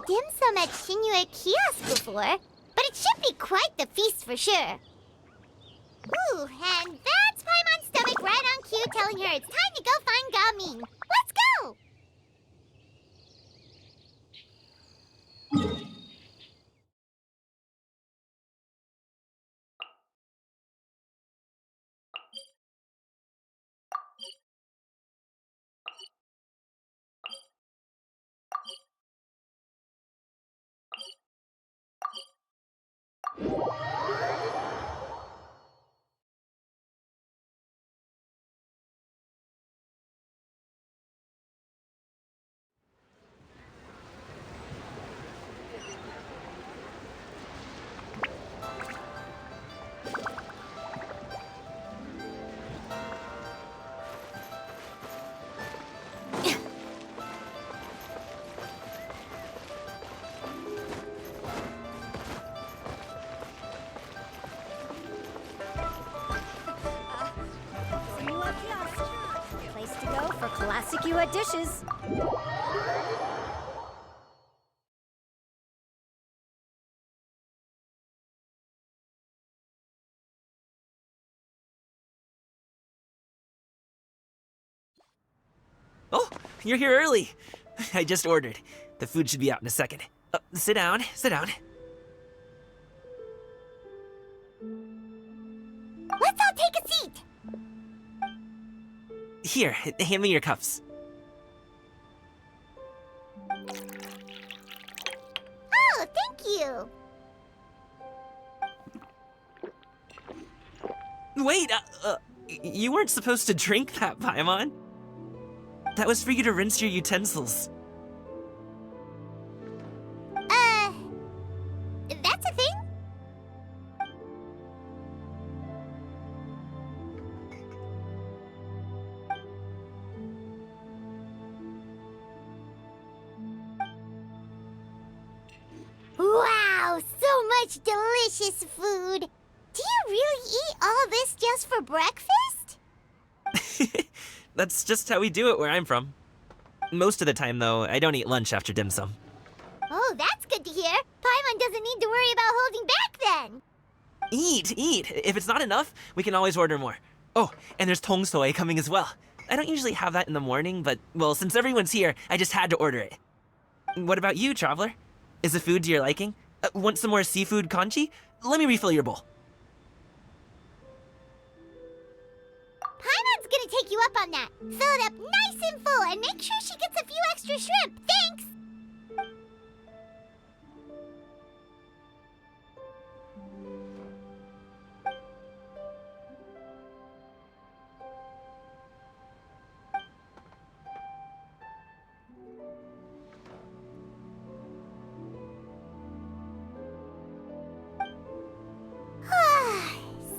dim sum at Shinue kiosk before, but it should be quite the feast for sure. Ooh, and that's Paimon's stomach right on cue telling her it's time to go find Gaming. Let's go! Place to go for classic you dishes. Oh, you're here early. I just ordered. The food should be out in a second. Sit down, sit down. Let's all take a seat! Here, hand me your cups. Oh, thank you! Wait, you weren't supposed to drink that, Paimon. That was for you to rinse your utensils. That's a thing? Wow, so much delicious food! Do you really eat all this just for breakfast? That's just how we do it where I'm from. Most of the time, though, I don't eat lunch after dim sum. Oh, that's good to hear. Paimon doesn't need to worry about holding back then. Eat, eat. If it's not enough, we can always order more. Oh, and there's tong soy coming as well. I don't usually have that in the morning, but, well, since everyone's here, I just had to order it. What about you, traveler? Is the food to your liking? Want some more seafood congee? Let me refill your bowl. Paimon's gonna take you up on that. Fill it up nice and full and make sure she gets a few extra shrimp. Thanks!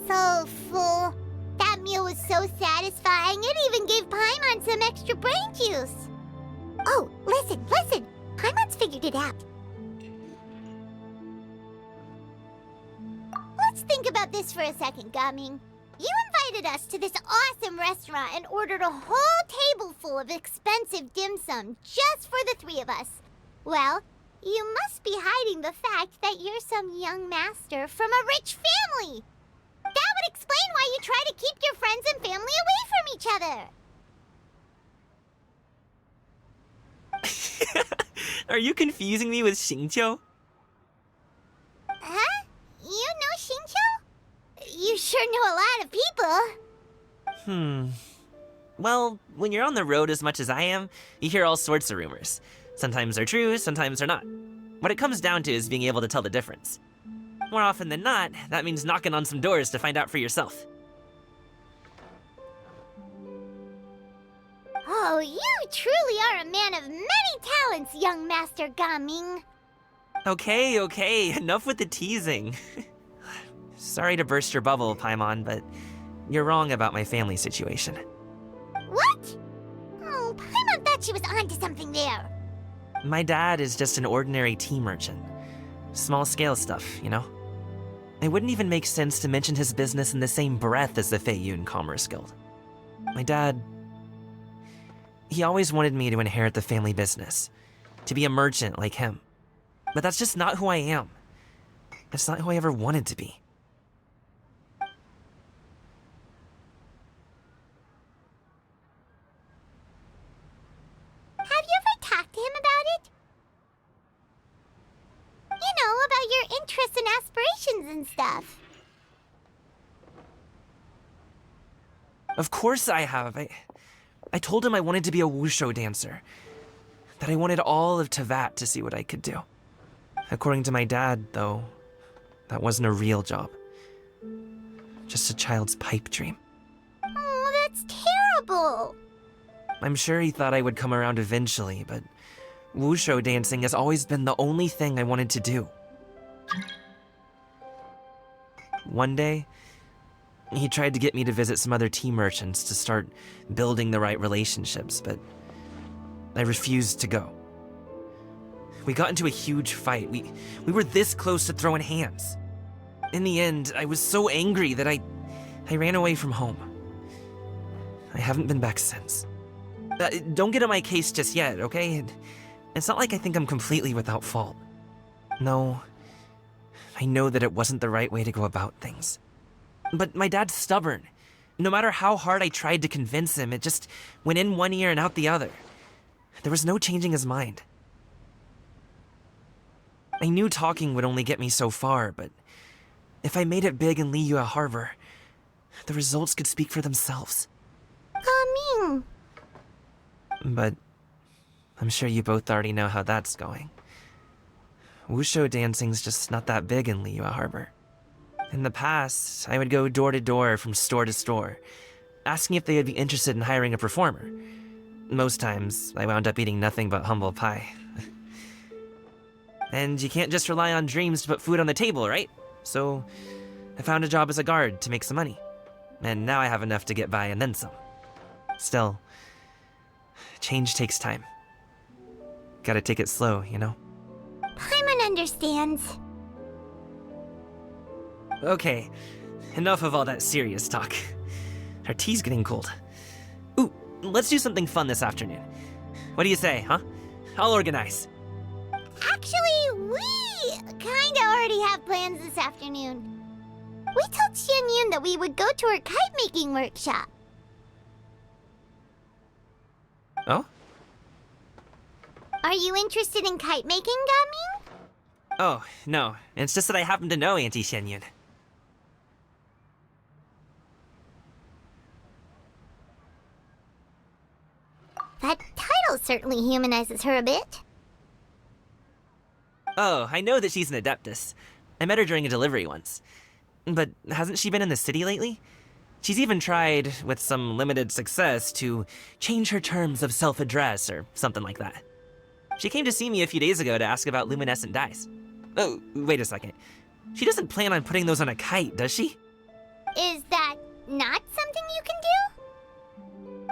So full. That meal was so satisfying, it even gave Paimon some extra brain juice. Oh, listen, listen. Paimon's figured it out. Let's think about this for a second, Gaming. You invited us to this awesome restaurant and ordered a whole table full of expensive dim sum just for the three of us. Well, you must be hiding the fact that you're some young master from a rich family. That would explain why you try to keep your friends and family away from each other. Are you confusing me with Xingqiu? Huh? You know Xingqiu? You sure know a lot of people. Well, when you're on the road as much as I am, you hear all sorts of rumors. Sometimes they're true, sometimes they're not. What it comes down to is being able to tell the difference. More often than not, that means knocking on some doors to find out for yourself. Oh, you truly are a man of many talents, young Master Gaming. Okay, enough with the teasing. Sorry to burst your bubble, Paimon, but you're wrong about my family situation. What? Oh, Paimon thought she was onto something there. My dad is just an ordinary tea merchant. Small-scale stuff, you know? It wouldn't even make sense to mention his business in the same breath as the Feiyun Commerce Guild. My dad... he always wanted me to inherit the family business, to be a merchant like him. But that's just not who I am. It's not who I ever wanted to be. Have you ever talked to him about it? You know, about your interests and aspirations and stuff. Of course I have. I told him I wanted to be a wushu dancer. That I wanted all of Tevat to see what I could do. According to my dad, though, that wasn't a real job. Just a child's pipe dream. Oh, that's terrible. I'm sure he thought I would come around eventually, but wushu dancing has always been the only thing I wanted to do. One day, he tried to get me to visit some other tea merchants to start building the right relationships, but I refused to go. We got into a huge fight. We were this close to throwing hands. In the end, I was so angry that I ran away from home. I haven't been back since. Don't get on my case just yet, okay? It's not like I think I'm completely without fault. No, I know that it wasn't the right way to go about things. But my dad's stubborn. No matter how hard I tried to convince him, it just went in one ear and out the other. There was no changing his mind. I knew talking would only get me so far, but if I made it big in Liyue Harbor, the results could speak for themselves. Coming. But I'm sure you both already know how that's going. Wushu dancing's just not that big in Liyue Harbor. In the past, I would go door to door from store to store, asking if they would be interested in hiring a performer. Most times, I wound up eating nothing but humble pie. And you can't just rely on dreams to put food on the table, right? So, I found a job as a guard to make some money. And now I have enough to get by and then some. Still, change takes time. Gotta take it slow, you know? Paimon understands. Okay, enough of all that serious talk. Our tea's getting cold. Ooh, let's do something fun this afternoon. What do you say, huh? I'll organize. Actually, we kinda already have plans this afternoon. We told Xianyun that we would go to her kite-making workshop. Oh? Are you interested in kite-making, Gaming? Oh, no. It's just that I happen to know Auntie Xianyun. That title certainly humanizes her a bit. Oh, I know that she's an Adeptus. I met her during a delivery once. But hasn't she been in the city lately? She's even tried, with some limited success, to change her terms of self-address or something like that. She came to see me a few days ago to ask about luminescent dyes. Oh, wait a second. She doesn't plan on putting those on a kite, does she? Is that not something you can do?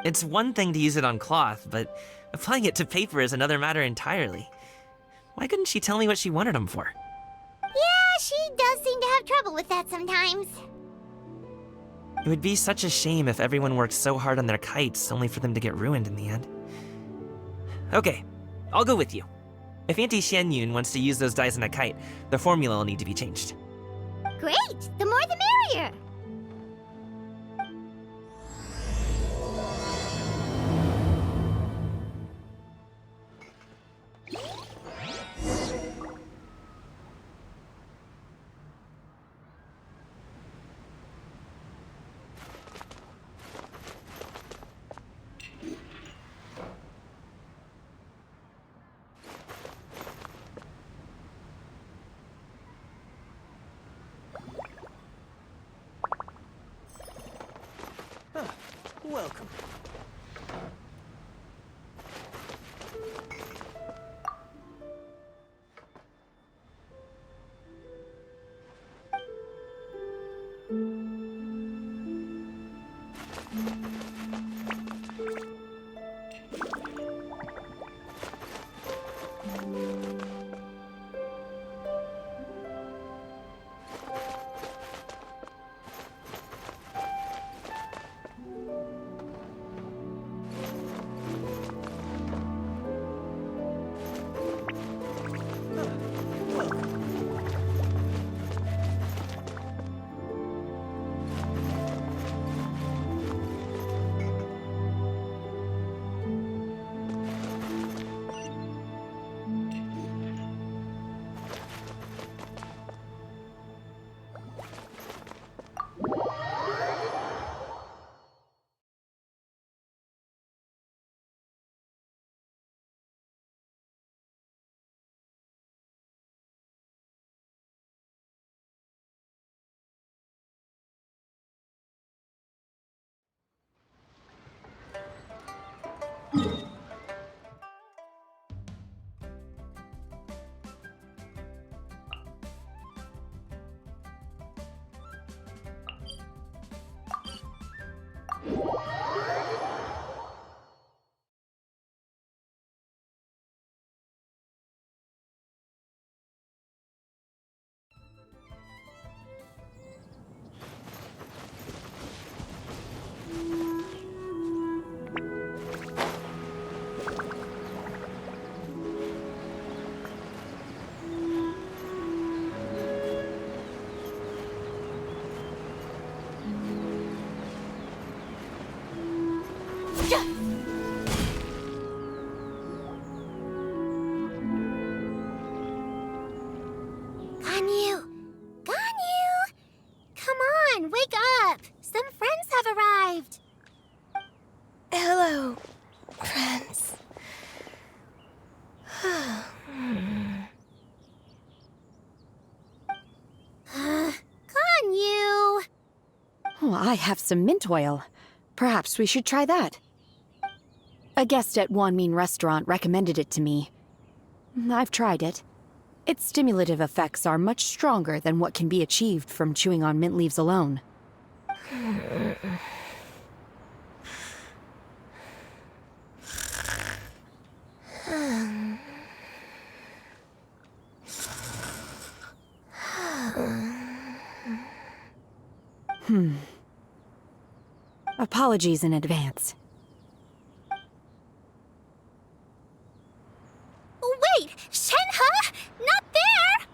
It's one thing to use it on cloth, but applying it to paper is another matter entirely. Why couldn't she tell me what she wanted them for? Yeah, she does seem to have trouble with that sometimes. It would be such a shame if everyone worked so hard on their kites only for them to get ruined in the end. Okay, I'll go with you. If Auntie Xianyun wants to use those dyes on a kite, the formula will need to be changed. Great! The more the merrier! Welcome. I have some mint oil. Perhaps we should try that. A guest at Wanmin restaurant recommended it to me. I've tried it. Its stimulative effects are much stronger than what can be achieved from chewing on mint leaves alone. Apologies in advance. Wait! Shenhe? Not there!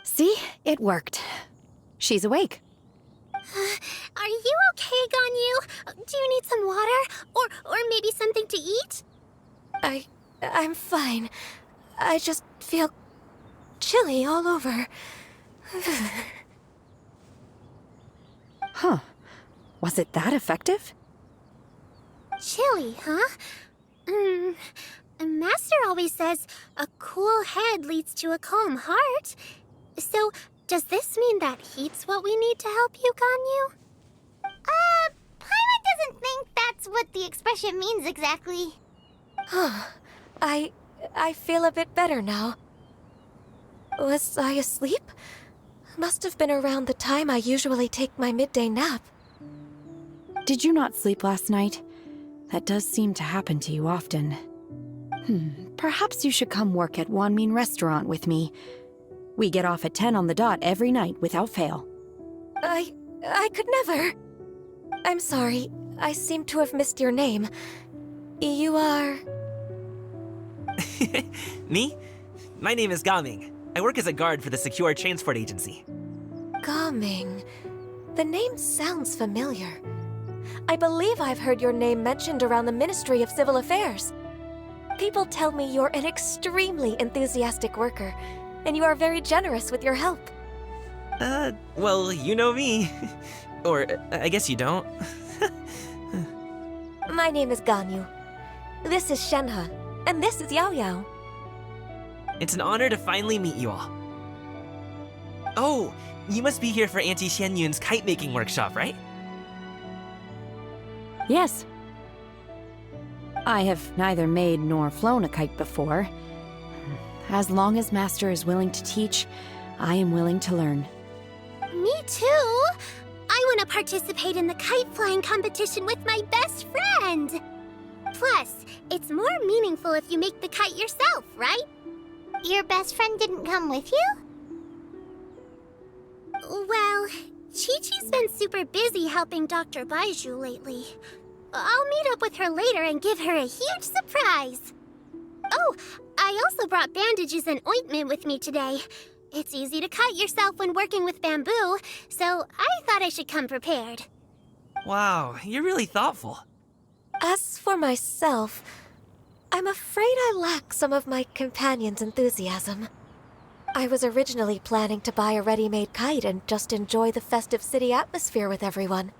See? It worked. She's awake. Are you okay, Ganyu? Do you need some water? Or maybe something to eat? I'm fine. I just feel chilly all over. Huh. Was it that effective? Chilly, huh? Master always says a cool head leads to a calm heart. So, does this mean that heat's what we need to help you, Ganyu? Paimon doesn't think that's what the expression means exactly. I feel a bit better now. Was I asleep? Must have been around the time I usually take my midday nap. Did you not sleep last night? That does seem to happen to you often. Perhaps you should come work at Wanmin restaurant with me. We get off at 10 on the dot every night without fail. I could never. I'm sorry. I seem to have missed your name. You are... Me? My name is Gaming. I work as a guard for the Secure Transport Agency. Gaming. The name sounds familiar. I believe I've heard your name mentioned around the Ministry of Civil Affairs. People tell me you're an extremely enthusiastic worker, and you are very generous with your help. Well, you know me. Or, I guess you don't. My name is Ganyu. This is Shenhe, and this is Yao Yao. It's an honor to finally meet you all. Oh, you must be here for Auntie Xianyun's kite-making workshop, right? Yes. I have neither made nor flown a kite before. As long as Master is willing to teach, I am willing to learn. Me too! I want to participate in the kite flying competition with my best friend! Plus, it's more meaningful if you make the kite yourself, right? Your best friend didn't come with you? Well, Chi-Chi's been super busy helping Dr. Baiju lately. I'll meet up with her later and give her a huge surprise. Oh, I also brought bandages and ointment with me today. It's easy to cut yourself when working with bamboo, so I thought I should come prepared. Wow, you're really thoughtful. As for myself, I'm afraid I lack some of my companion's enthusiasm. I was originally planning to buy a ready-made kite and just enjoy the festive city atmosphere with everyone.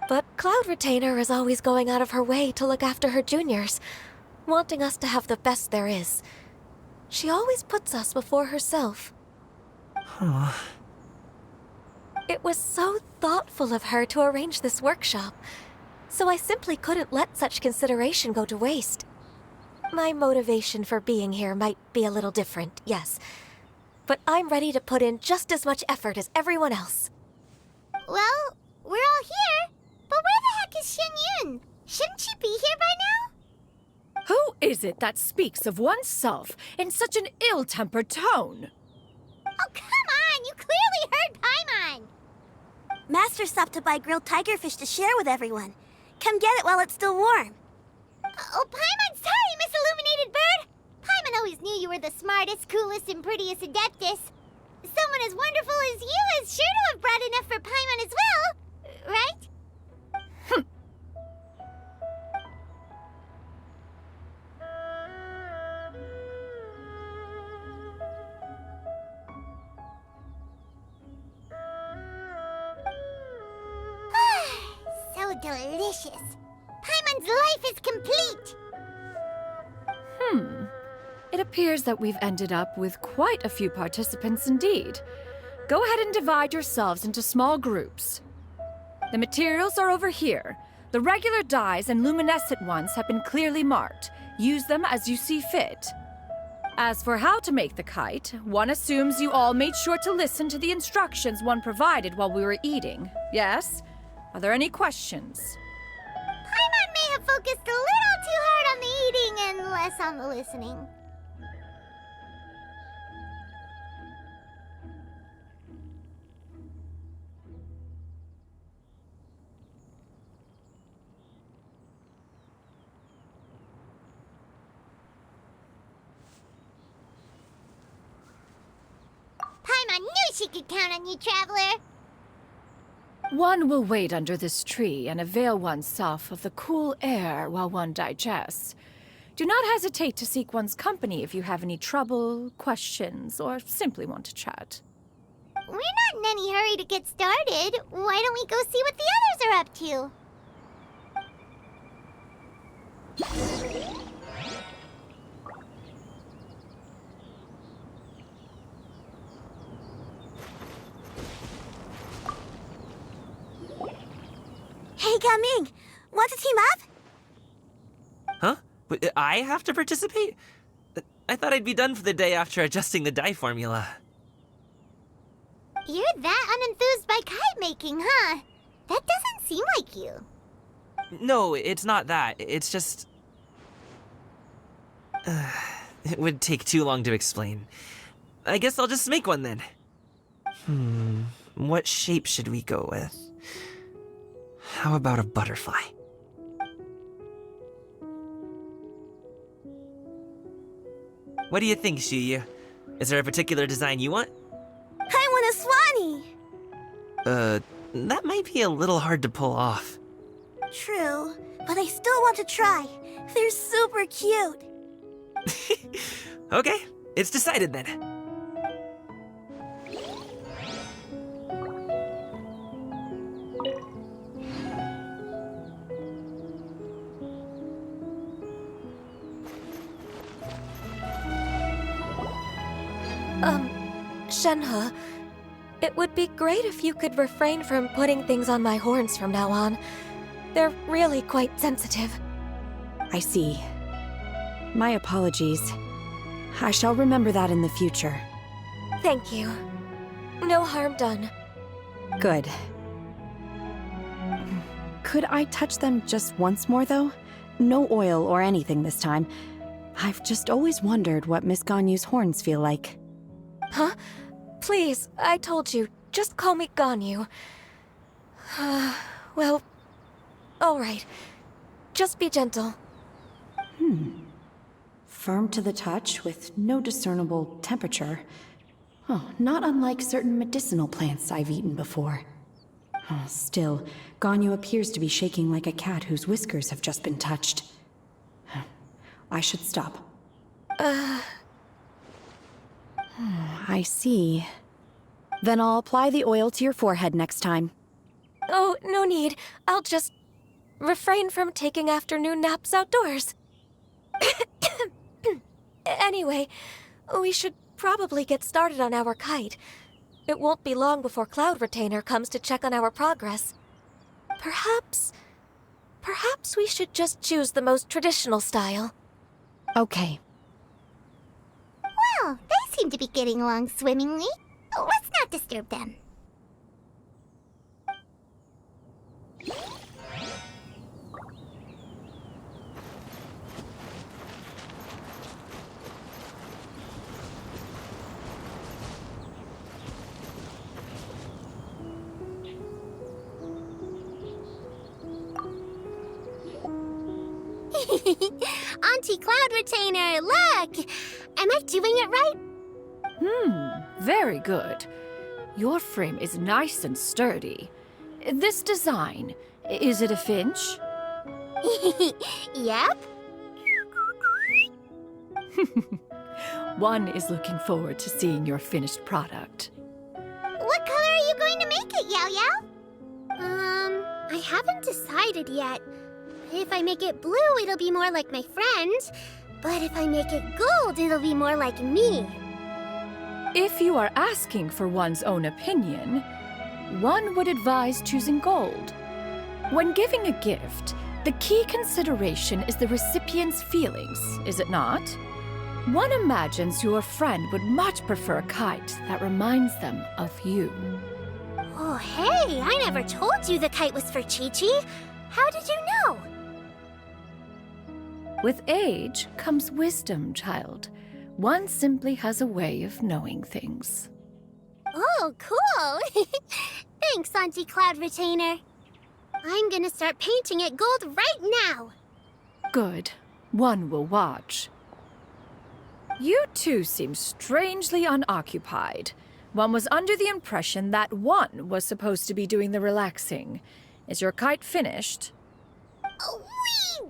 But Cloud Retainer is always going out of her way to look after her juniors, wanting us to have the best there is. She always puts us before herself. Huh. It was so thoughtful of her to arrange this workshop, so I simply couldn't let such consideration go to waste. My motivation for being here might be a little different, yes, but I'm ready to put in just as much effort as everyone else. Well, we're all here, but where the heck is Xianyun? Shouldn't she be here by now? Who is it that speaks of oneself in such an ill-tempered tone? Oh, come on! You clearly heard Paimon! Master stopped to buy grilled tigerfish to share with everyone. Come get it while it's still warm. Oh, Paimon, sorry, Miss Illuminated Bird! Paimon always knew you were the smartest, coolest, and prettiest Adeptus. Someone someone as wonderful as you is sure to have brought enough for Paimon as well, right? So delicious. Paimon's life is complete. It appears that we've ended up with quite a few participants indeed. Go ahead and divide yourselves into small groups. The materials are over here. The regular dyes and luminescent ones have been clearly marked. Use them as you see fit. As for how to make the kite, one assumes you all made sure to listen to the instructions one provided while we were eating. Yes? Are there any questions? Paimon may have focused a little too hard on the eating and less on the listening. Paimon knew she could count on you, Traveler. One will wait under this tree and avail oneself of the cool air while one digests. Do not hesitate to seek one's company if you have any trouble, questions, or simply want to chat. We're not in any hurry to get started. Why don't we go see what the others are up to? Hey, Gaming! Want to team up? Huh? I have to participate? I thought I'd be done for the day after adjusting the die formula. You're that unenthused by kite making, huh? That doesn't seem like you. No, it's not that. It's just... it would take too long to explain. I guess I'll just make one then. What shape should we go with? How about a butterfly? What do you think, Shuyu? Is there a particular design you want? I want a swanee! That might be a little hard to pull off. True, but I still want to try. They're super cute. Okay, it's decided then. Shenhe, it would be great if you could refrain from putting things on my horns from now on. They're really quite sensitive. I see. My apologies. I shall remember that in the future. Thank you. No harm done. Good. Could I touch them just once more, though? No oil or anything this time. I've just always wondered what Miss Ganyu's horns feel like. Huh? Please, I told you. Just call me Ganyu. Well, all right. Just be gentle. Firm to the touch with no discernible temperature. Oh, not unlike certain medicinal plants I've eaten before. Oh, still, Ganyu appears to be shaking like a cat whose whiskers have just been touched. I should stop. I see. Then I'll apply the oil to your forehead next time. Oh, no need. I'll just refrain from taking afternoon naps outdoors. Anyway, we should probably get started on our kite. It won't be long before Cloud Retainer comes to check on our progress. Perhaps we should just choose the most traditional style. Okay. Well, they seem to be getting along swimmingly. Let's not disturb them. Auntie Cloud Retainer, look! Am I doing it right? Very good. Your frame is nice and sturdy. This design, is it a finch? Yep. One is looking forward to seeing your finished product. What color are you going to make it, Yao Yao? I haven't decided yet. If I make it blue, it'll be more like my friend. But if I make it gold, it'll be more like me. If you are asking for one's own opinion, one would advise choosing gold. When giving a gift, the key consideration is the recipient's feelings, is it not? One imagines your friend would much prefer a kite that reminds them of you. Oh, hey, I never told you the kite was for Chi-Chi. How did you know? With age comes wisdom, child. One simply has a way of knowing things. Oh, cool. Thanks, Auntie Cloud Retainer. I'm gonna start painting it gold right now. Good. One will watch. You two seem strangely unoccupied. One was under the impression that one was supposed to be doing the relaxing. Is your kite finished? We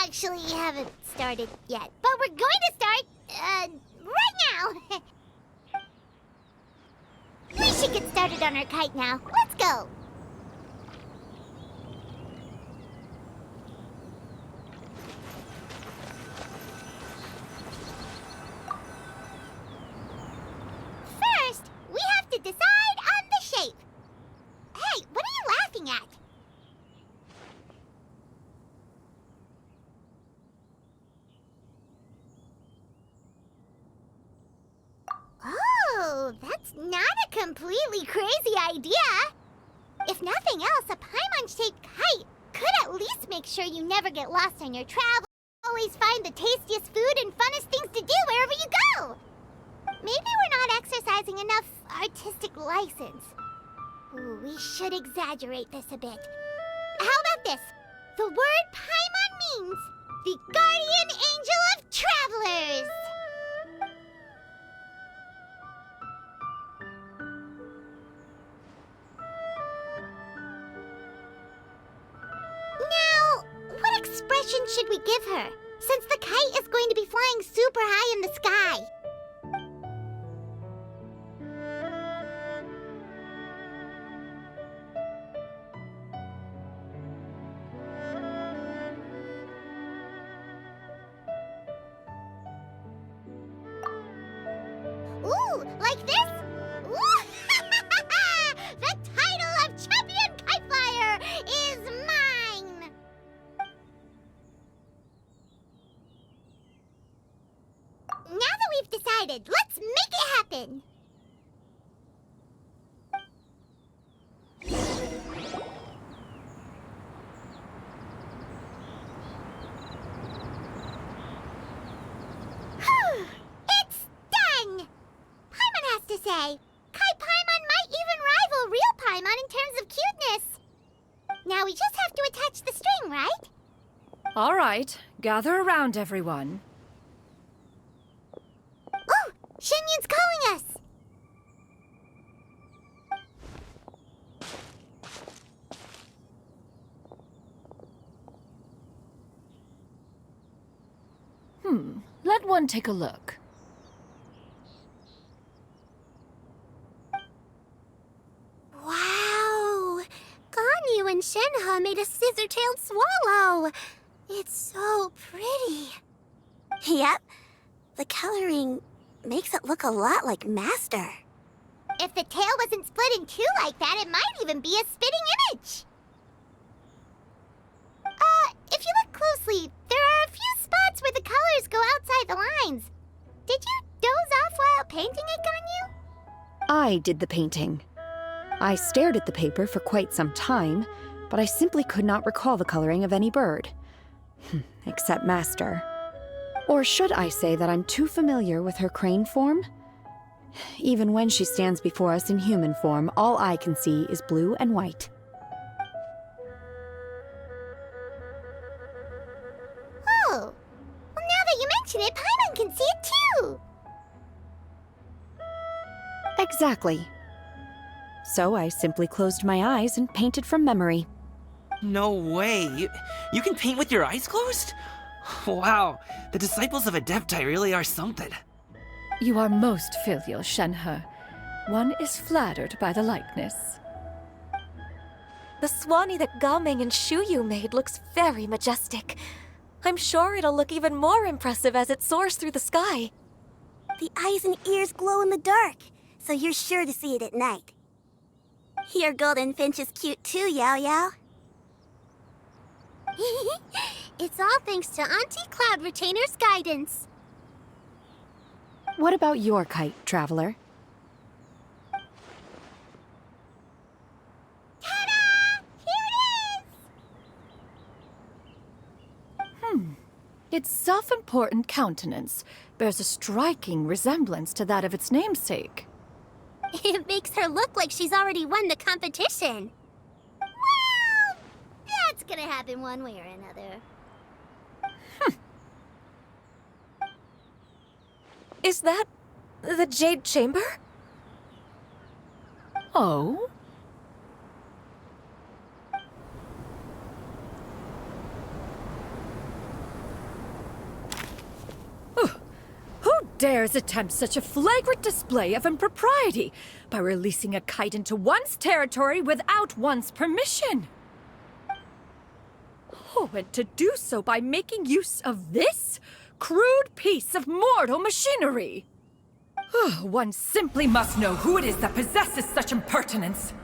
actually haven't started yet, but we're going to start, right now. We should get started on our kite now. Let's go. First, we have to decide on the shape. Hey, what are you laughing at? Oh, that's not a completely crazy idea. If nothing else, a Paimon-shaped kite could at least make sure you never get lost on your travels. Always find the tastiest food and funnest things to do wherever you go. Maybe we're not exercising enough artistic license. Ooh, we should exaggerate this a bit. How about this? The word Paimon means the guardian angel of travelers. Now, what expression should we give her, since the kite is going to be flying super high in the sky? Ooh, like this? Ooh. The title of Champion Kite Flyer is mine! Now that we've decided, let's make it happen! It's done! Paimon has to say, Kai Paimon might even rival real Paimon in terms of cuteness. Now we just have to attach the string, right? All right, gather around, everyone. Oh, Shenyun's calling us! Let one take a look. Wow! Ganyu and Shenhe made a scissor-tailed swallow. It's so pretty. Yep. The coloring makes it look a lot like Master. If the tail wasn't split in two like that, it might even be a spitting image. If you look closely, there are a few spots where the colors go outside the lines. Did you doze off while painting it, Ganyu? I did the painting. I stared at the paper for quite some time, but I simply could not recall the coloring of any bird. Except Master. Or should I say that I'm too familiar with her crane form? Even when she stands before us in human form, all I can see is blue and white. Oh, well, now that you mention it, Paimon can see it too. Exactly. so I simply closed my eyes and painted from memory. No way. You can paint with your eyes closed? Wow, the disciples of Adepti really are something. You are most filial, Shenhe. One is flattered by the likeness. The Swanee that Gaming and Shuyu made looks very majestic. I'm sure it'll look even more impressive as it soars through the sky. The eyes and ears glow in the dark, so you're sure to see it at night. Your golden finch is cute too, Yao Yao. It's all thanks to Auntie Cloud Retainer's guidance. What about your kite, Traveler? Ta-da! Here it is! Its self-important countenance bears a striking resemblance to that of its namesake. It makes her look like she's already won the competition. Well, that's gonna happen one way or another. Is that the Jade Chamber? Oh? Who dares attempt such a flagrant display of impropriety by releasing a kite into one's territory without one's permission? Oh, and to do so by making use of this crude piece of mortal machinery. One simply must know who it is that possesses such impertinence.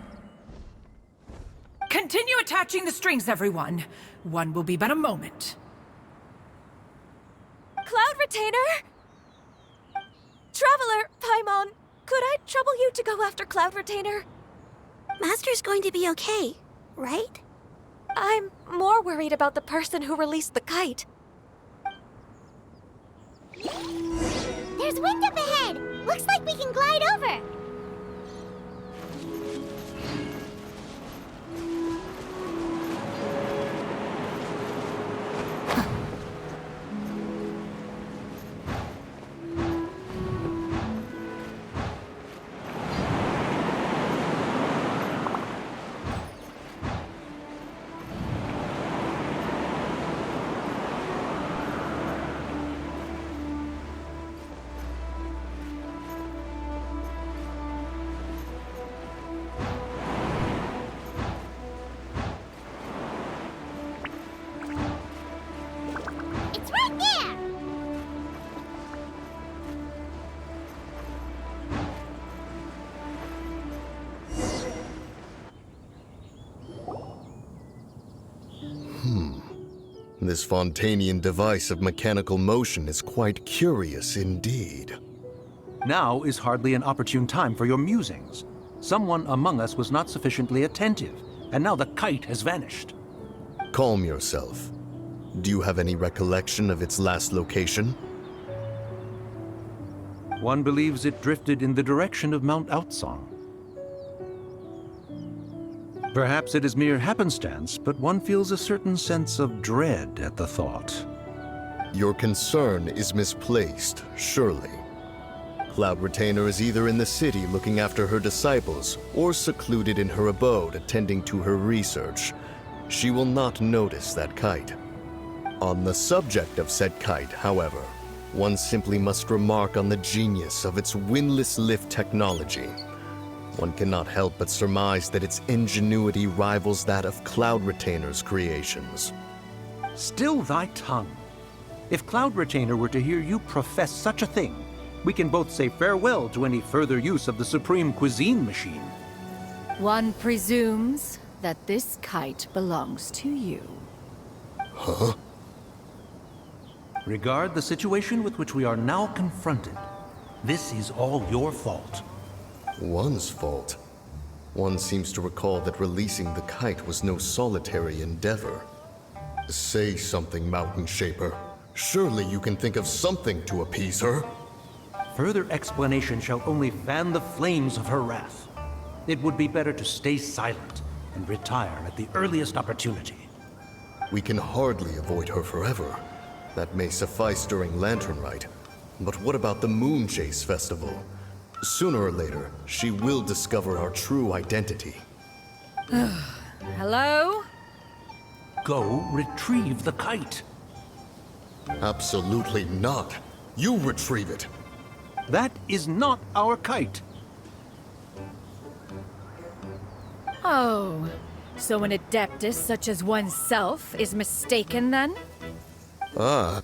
Continue attaching the strings, everyone. One will be but a moment. Cloud Retainer? Traveler, Paimon, could I trouble you to go after Cloud Retainer? Master's going to be okay, right? I'm more worried about the person who released the kite. There's wind up ahead! Looks like we can glide over! It's right there! This Fontanian device of mechanical motion is quite curious indeed. Now is hardly an opportune time for your musings. Someone among us was not sufficiently attentive, and now the kite has vanished. Calm yourself. Do you have any recollection of its last location? One believes it drifted in the direction of Mount Outsong. Perhaps it is mere happenstance, but one feels a certain sense of dread at the thought. Your concern is misplaced, surely. Cloud Retainer is either in the city looking after her disciples, or secluded in her abode attending to her research. She will not notice that kite. On the subject of said kite, however, one simply must remark on the genius of its windless lift technology. One cannot help but surmise that its ingenuity rivals that of Cloud Retainer's creations. Still thy tongue. If Cloud Retainer were to hear you profess such a thing, we can both say farewell to any further use of the Supreme Cuisine Machine. One presumes that this kite belongs to you. Huh? Regard the situation with which we are now confronted. This is all your fault. One's fault. One seems to recall that releasing the kite was no solitary endeavor. Say something, Mountain Shaper. Surely you can think of something to appease her. Further explanation shall only fan the flames of her wrath. It would be better to stay silent and retire at the earliest opportunity. We can hardly avoid her forever. That may suffice during Lantern Rite. But what about the Moon Chase Festival? Sooner or later, she will discover our true identity. Hello? Go retrieve the kite. Absolutely not. You retrieve it. That is not our kite. Oh, so an adeptus such as oneself is mistaken then? Ah,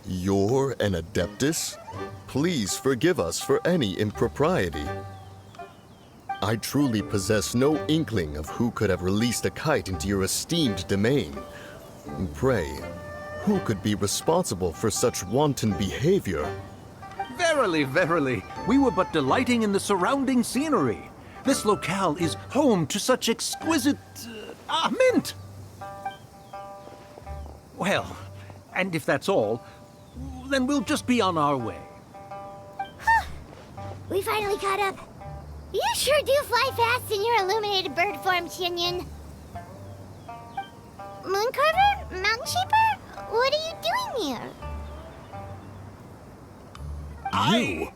you're an adeptus? Please forgive us for any impropriety. I truly possess no inkling of who could have released a kite into your esteemed domain. Pray, who could be responsible for such wanton behavior? Verily, verily, we were but delighting in the surrounding scenery. This locale is home to such exquisite... mint! Well, and if that's all, then we'll just be on our way. We finally caught up. You sure do fly fast in your illuminated bird form, Shinyan. Mooncarver? Mountain Sheeper? What are you doing here? You?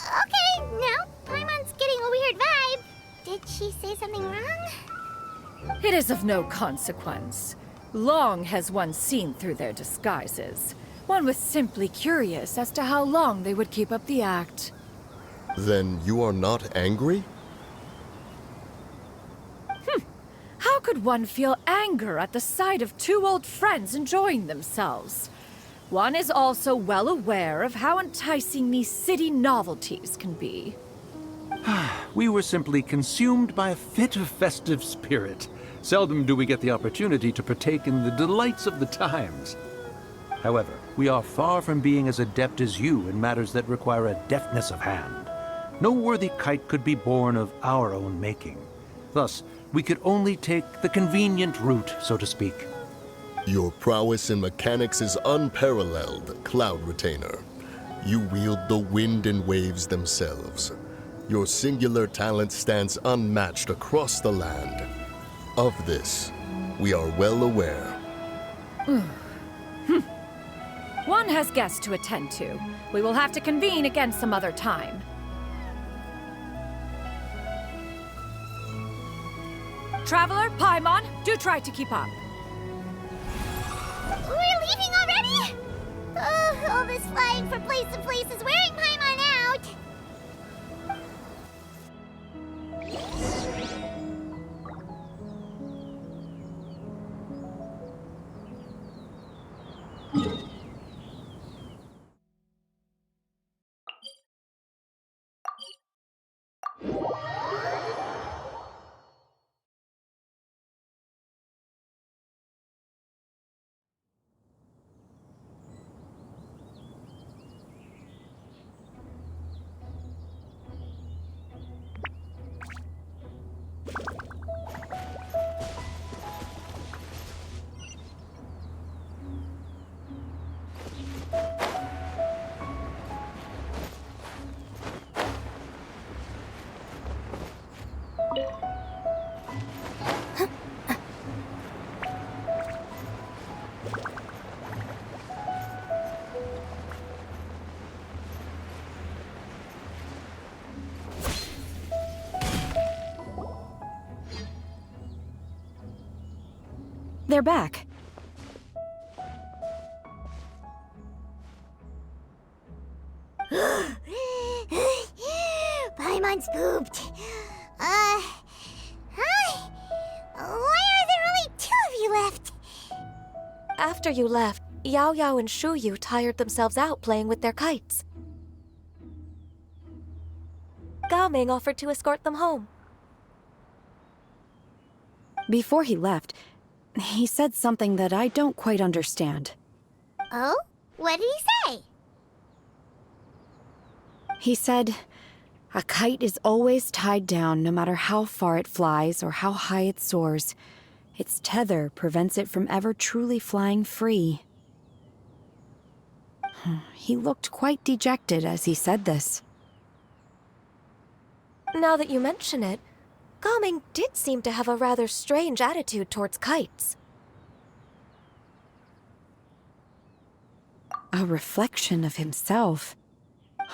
Okay, now Paimon's getting a weird vibe. Did she say something wrong? It is of no consequence. Long has one seen through their disguises. One was simply curious as to how long they would keep up the act. Then you are not angry? How could one feel anger at the sight of two old friends enjoying themselves? One is also well aware of how enticing these city novelties can be. We were simply consumed by a fit of festive spirit. Seldom do we get the opportunity to partake in the delights of the times. However, we are far from being as adept as you in matters that require a deftness of hand. No worthy kite could be born of our own making. Thus, we could only take the convenient route, so to speak. Your prowess in mechanics is unparalleled, Cloud Retainer. You wield the wind and waves themselves. Your singular talent stands unmatched across the land. Of this, we are well aware. One has guests to attend to. We will have to convene again some other time. Traveler, Paimon, do try to keep up. We're leaving already? Oh, all this flying from place to place is wearing Paimon out. They're back. Paimon's pooped. Hi. Why are there only two of you left? After you left, Yao Yao and Shu Yu tired themselves out playing with their kites. Gao Ming offered to escort them home. Before he left, he said something that I don't quite understand. Oh? What did he say? He said, a kite is always tied down no matter how far it flies or how high it soars. Its tether prevents it from ever truly flying free. He looked quite dejected as he said this. Now that you mention it, Gao Ming did seem to have a rather strange attitude towards kites. A reflection of himself.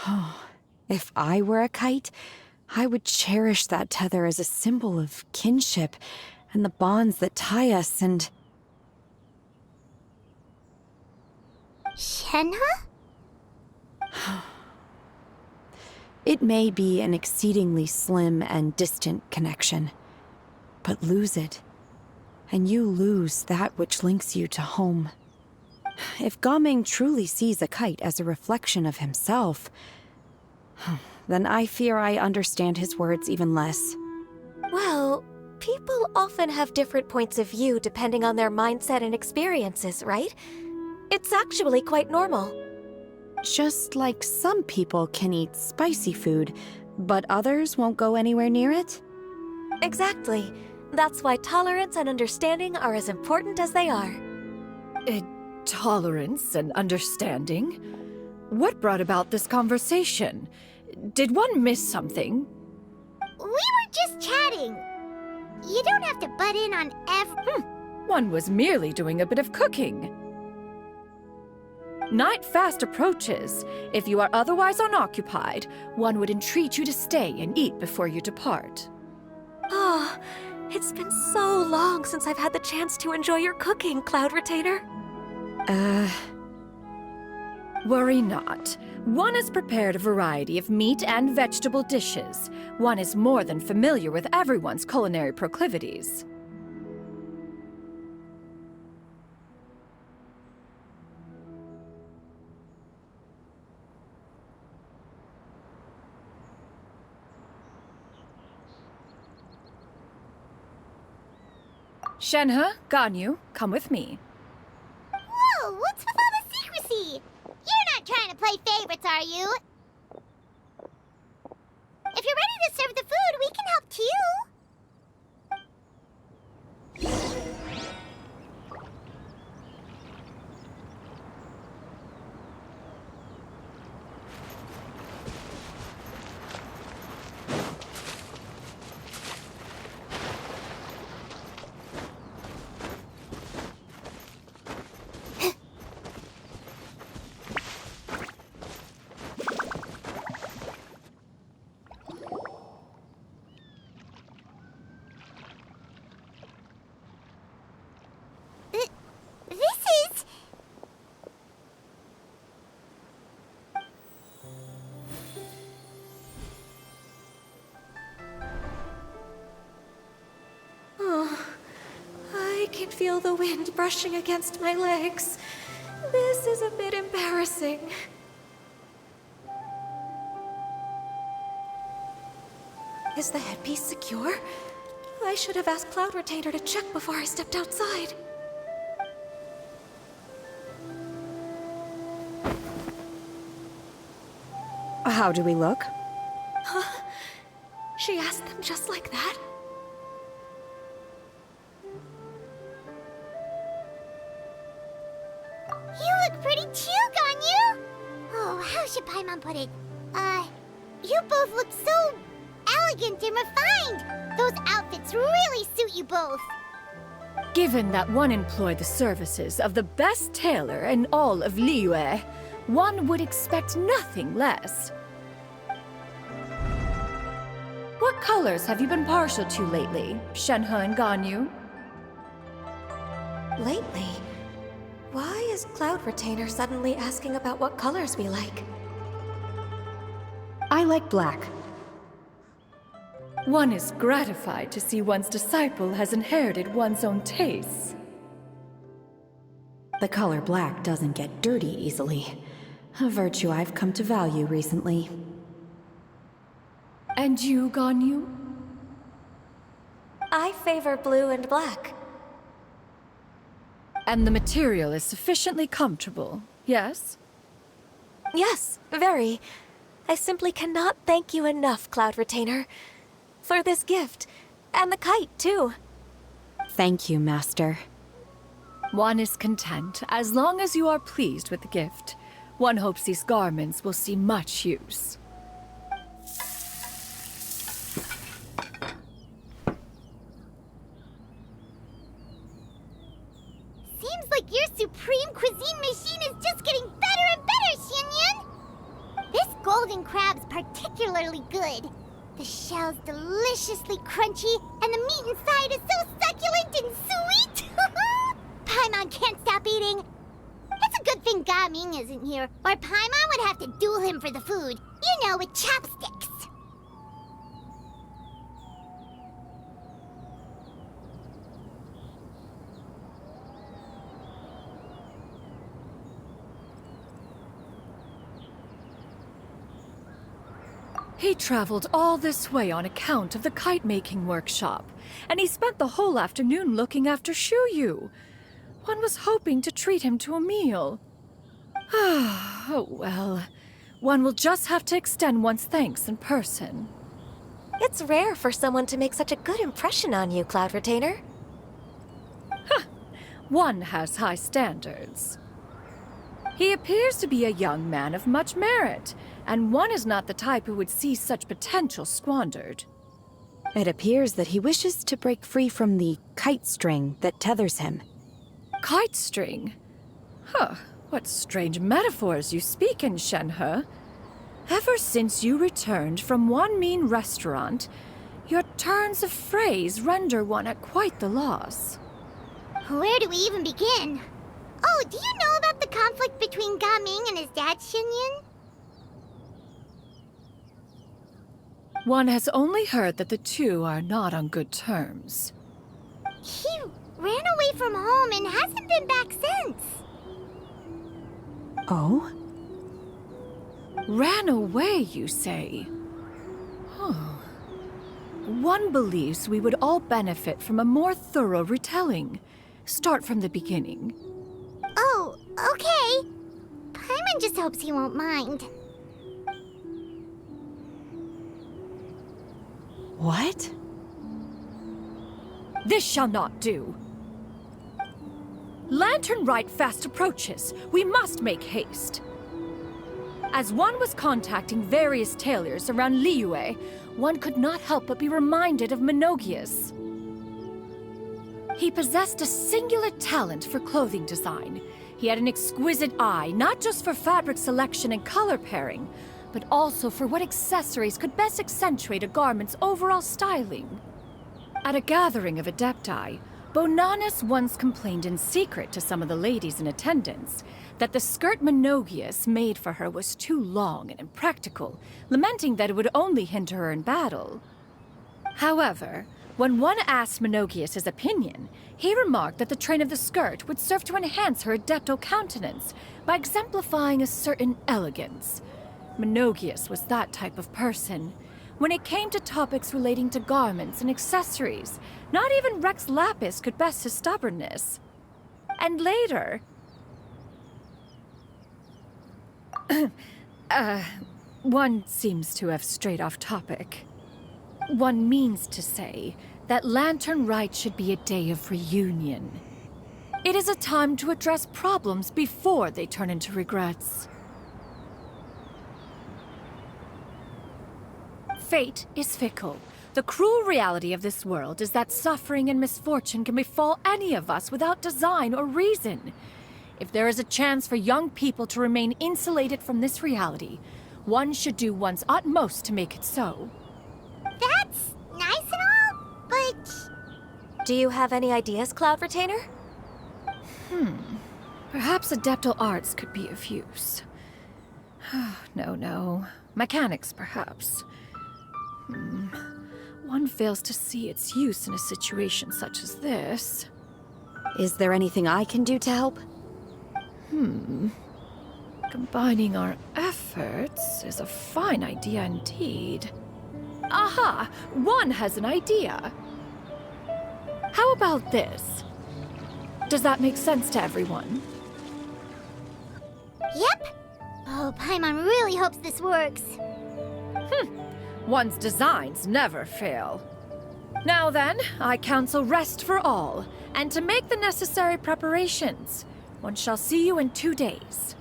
Oh, if I were a kite, I would cherish that tether as a symbol of kinship and the bonds that tie us and... Shenhe? It may be an exceedingly slim and distant connection, but lose it, and you lose that which links you to home. If Gaming truly sees a kite as a reflection of himself, then I fear I understand his words even less. Well, people often have different points of view depending on their mindset and experiences, right? It's actually quite normal. Just like some people can eat spicy food, but others won't go anywhere near it? Exactly. That's why tolerance and understanding are as important as they are. Tolerance and understanding? What brought about this conversation? Did one miss something? We were just chatting. You don't have to butt in on One was merely doing a bit of cooking. Night fast approaches. If you are otherwise unoccupied, one would entreat you to stay and eat before you depart. Oh, it's been so long since I've had the chance to enjoy your cooking, Cloud Retainer. Worry not. One has prepared a variety of meat and vegetable dishes. One is more than familiar with everyone's culinary proclivities. Shenhe, Ganyu, come with me. Whoa, what's with all the secrecy? You're not trying to play favorites, are you? If you're ready to serve the food, we can help too. I can feel the wind brushing against my legs. This is a bit embarrassing. Is the headpiece secure? I should have asked Cloud Retainer to check before I stepped outside. How do we look? Huh? She asked them just like that? You look pretty too, Ganyu! Oh, how should Paimon put it? You both look so elegant and refined! Those outfits really suit you both! Given that one employed the services of the best tailor in all of Liyue, one would expect nothing less. What colors have you been partial to lately, Shenhe and Ganyu? Lately? Why is Cloud Retainer suddenly asking about what colors we like? I like black. One is gratified to see one's disciple has inherited one's own tastes. The color black doesn't get dirty easily. A virtue I've come to value recently. And you, Ganyu? I favor blue and black. And the material is sufficiently comfortable, yes? Yes, very. I simply cannot thank you enough, Cloud Retainer. For this gift. And the kite, too. Thank you, Master. One is content as long as you are pleased with the gift. One hopes these garments will see much use. Seems like your supreme cuisine machine is just getting better and better, Xinyun! This golden crab's particularly good. The shell's deliciously crunchy, and the meat inside is so succulent and sweet! Paimon can't stop eating. It's a good thing Gaming isn't here, or Paimon would have to duel him for the food. You know, with chopsticks. He traveled all this way on account of the kite-making workshop, and he spent the whole afternoon looking after Shuyu. One was hoping to treat him to a meal. Oh well, one will just have to extend one's thanks in person. It's rare for someone to make such a good impression on you, Cloud Retainer. One has high standards. He appears to be a young man of much merit, and one is not the type who would see such potential squandered. It appears that he wishes to break free from the kite string that tethers him. Kite string? Huh, what strange metaphors you speak in, Shenhe. Ever since you returned from one mean restaurant, your turns of phrase render one at quite the loss. Where do we even begin? Oh, do you know about the conflict between Gaming and his dad, Xinyun? One has only heard that the two are not on good terms. He ran away from home and hasn't been back since. Oh? Ran away, you say? Oh. One believes we would all benefit from a more thorough retelling. Start from the beginning. Oh, okay. Paimon just hopes he won't mind. What? This shall not do. Lantern Rite fast approaches. We must make haste. As one was contacting various tailors around Liyue, one could not help but be reminded of Minogius. He possessed a singular talent for clothing design. He had an exquisite eye, not just for fabric selection and color pairing, but also for what accessories could best accentuate a garment's overall styling. At a gathering of Adepti, Bonanis once complained in secret to some of the ladies in attendance that the skirt Minogius made for her was too long and impractical, lamenting that it would only hinder her in battle. However, when one asked Minogius' opinion, he remarked that the train of the skirt would serve to enhance her adepto countenance by exemplifying a certain elegance. Minogius was that type of person. When it came to topics relating to garments and accessories, not even Rex Lapis could best his stubbornness. And later... one seems to have strayed off topic. One means to say that Lantern Rite should be a day of reunion. It is a time to address problems before they turn into regrets. Fate is fickle. The cruel reality of this world is that suffering and misfortune can befall any of us without design or reason. If there is a chance for young people to remain insulated from this reality, one should do one's utmost to make it so. That's nice and all, but... Do you have any ideas, Cloud Retainer? Perhaps adeptal arts could be of use. No. Mechanics, perhaps. One fails to see its use in a situation such as this. Is there anything I can do to help? Combining our efforts is a fine idea indeed. Aha! One has an idea! How about this? Does that make sense to everyone? Yep. Oh, Paimon really hopes this works. One's designs never fail. Now then, I counsel rest for all, and to make the necessary preparations. One shall see you in 2 days.